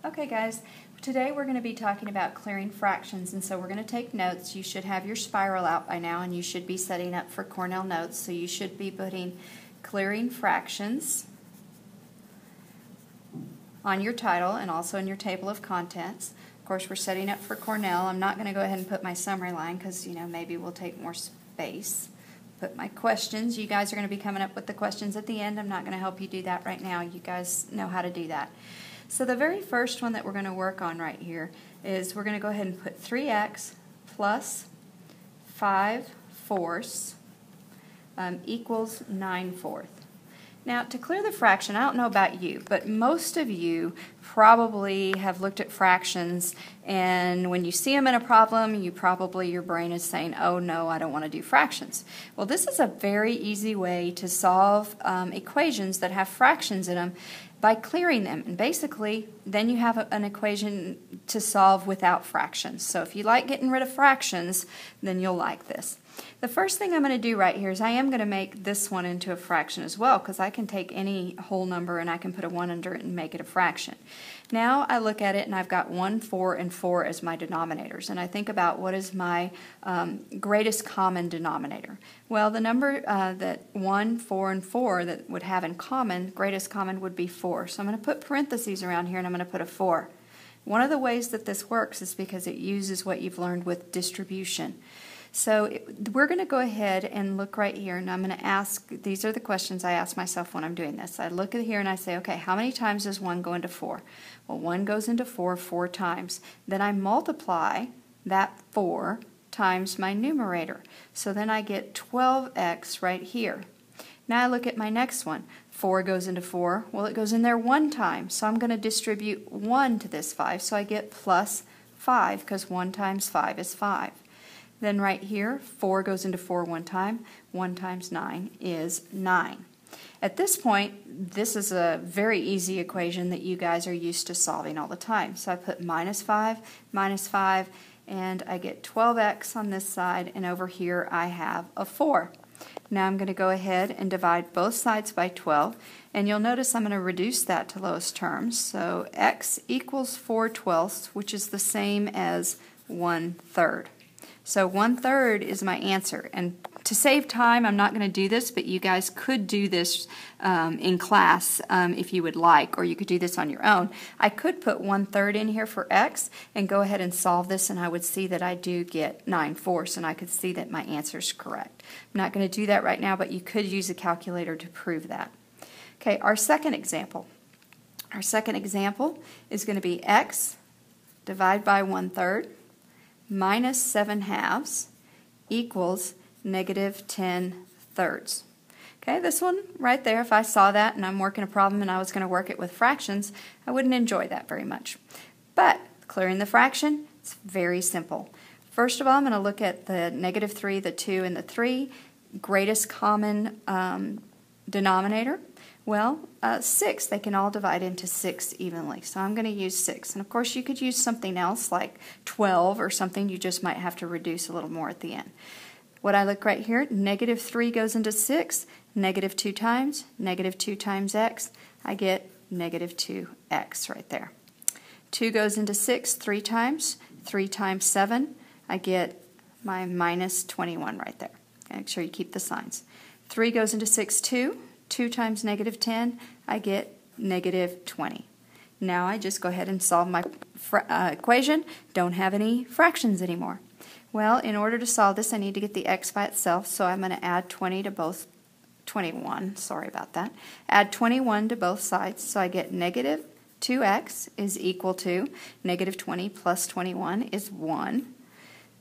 Okay guys, today we're going to be talking about clearing fractions, and so we're going to take notes. You should have your spiral out by now, and you should be setting up for Cornell Notes, so you should be putting clearing fractions on your title and also in your table of contents. Of course, we're setting up for Cornell. I'm not going to go ahead and put my summary line because, maybe we'll take more space. Put my questions. You guys are going to be coming up with the questions at the end. I'm not going to help you do that right now. You guys know how to do that. So the very first one that we're going to work on right here is we're going to go ahead and put 3x plus 5/4 equals 9/4. Now, to clear the fraction, I don't know about you, but most of you probably have looked at fractions, and when you see them in a problem, your brain is saying, oh no, I don't want to do fractions. Well, this is a very easy way to solve equations that have fractions in them by clearing them. And basically, then you have an equation to solve without fractions. So if you like getting rid of fractions, then you'll like this. The first thing I'm going to do right here is I am going to make this one into a fraction as well, because I can take any whole number and I can put a 1 under it and make it a fraction. Now I look at it and I've got 1, 4, and 4 as my denominators, and I think about what is my greatest common denominator. Well, the number that 1, 4, and 4 that would have in common, greatest common, would be 4. So I'm going to put parentheses around here and I'm going to put a 4. One of the ways that this works is because it uses what you've learned with distribution. So we're going to go ahead and look right here, and I'm going to ask, these are the questions I ask myself when I'm doing this. I look at here and I say, okay, how many times does 1 go into 4? Well, 1 goes into 4 times. Then I multiply that 4 times my numerator. So then I get 12x right here. Now I look at my next one. 4 goes into 4. Well, it goes in there 1 time. So I'm going to distribute 1 to this 5. So I get plus 5, because 1 times 5 is 5. Then right here, 4 goes into 4 1 time. 1 times 9 is 9. At this point, this is a very easy equation that you guys are used to solving all the time. So I put minus 5, and I get 12x on this side, and over here I have a 4. Now I'm going to go ahead and divide both sides by 12, and you'll notice I'm going to reduce that to lowest terms. So x equals 4/12, which is the same as 1/3. So 1/3 is my answer, and to save time I'm not going to do this, but you guys could do this in class if you would like, or you could do this on your own. I could put 1/3 in here for x and go ahead and solve this, and I would see that I do get 9/4, and I could see that my answer is correct. I'm not going to do that right now, but you could use a calculator to prove that. Okay, our second example. Our second example is going to be x divided by 1/3 minus 7/2 equals negative 10/3. Okay, this one right there, if I saw that and I'm working a problem and I was going to work it with fractions, I wouldn't enjoy that very much. But clearing the fraction, it's very simple. First of all, I'm going to look at the negative 3, the 2, and the 3. Greatest common denominator. Well, 6, they can all divide into 6 evenly, so I'm going to use 6. And of course you could use something else like 12 or something. You just might have to reduce a little more at the end. What I look right here, negative 3 goes into 6, negative 2 times, negative 2 times x, I get negative 2x right there. 2 goes into 6 3 times, 3 times 7, I get my minus 21 right there. Okay, make sure you keep the signs. 3 goes into 6 2 times negative 10, I get negative 20. Now I just go ahead and solve my equation. Don't have any fractions anymore. Well, in order to solve this, I need to get the x by itself, so I'm going to add 21, sorry about that. Add 21 to both sides, so I get negative 2x is equal to negative 20 plus 21 is 1.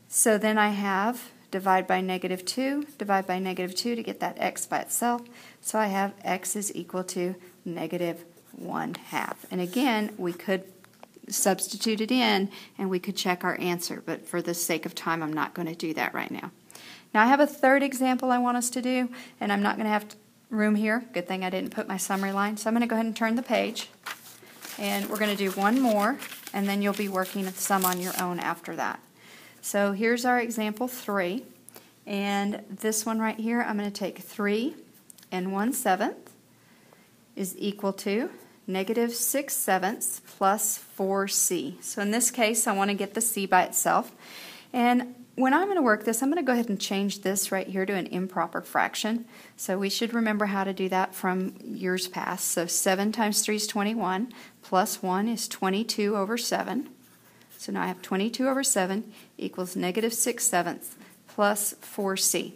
So then I have divide by negative 2 to get that x by itself. So I have x is equal to negative 1/2. And again, we could substitute it in and we could check our answer, but for the sake of time I'm not going to do that right now. Now I have a third example I want us to do, and I'm not going to have room here. Good thing I didn't put my summary line. So I'm going to go ahead and turn the page, and we're going to do one more, and then you'll be working some on your own after that. So here's our example 3, and this one right here, I'm going to take 3 and 1/7 is equal to negative 6/7 plus 4c. So in this case, I want to get the c by itself. And when I'm going to work this, I'm going to go ahead and change this right here to an improper fraction. So we should remember how to do that from years past. So 7 times 3 is 21, plus 1 is 22 over 7. So now I have 22 over 7 equals negative 6/7 plus 4c.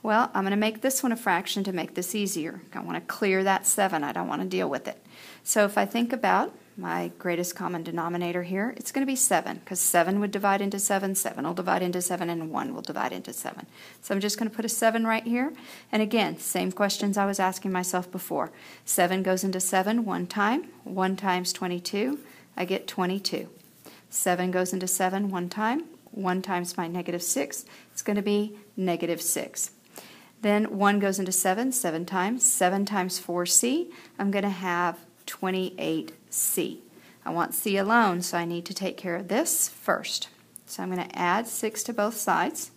Well, I'm going to make this one a fraction to make this easier. I want to clear that 7. I don't want to deal with it. So if I think about my greatest common denominator here, it's going to be 7, because 7 would divide into 7, 7 will divide into 7, and 1 will divide into 7. So I'm just going to put a 7 right here. And again, same questions I was asking myself before. 7 goes into 7 one time. 1 times 22, I get 22. 7 goes into 7 one time. 1 times my negative 6, it's going to be negative 6. Then 1 goes into 7 times. 7 times 4c, I'm going to have 28c. I want c alone, so I need to take care of this first. So I'm going to add 6 to both sides,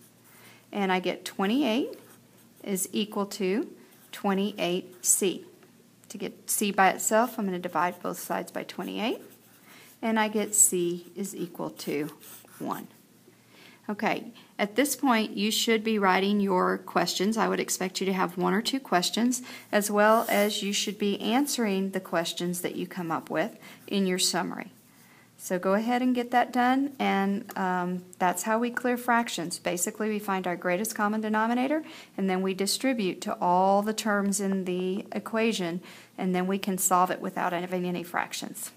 and I get 28 is equal to 28c. To get c by itself, I'm going to divide both sides by 28, and I get c is equal to 1. Okay, at this point you should be writing your questions. I would expect you to have 1 or 2 questions, as well as you should be answering the questions that you come up with in your summary. So go ahead and get that done, and that's how we clear fractions. Basically, we find our greatest common denominator, and then we distribute to all the terms in the equation, and then we can solve it without having any fractions.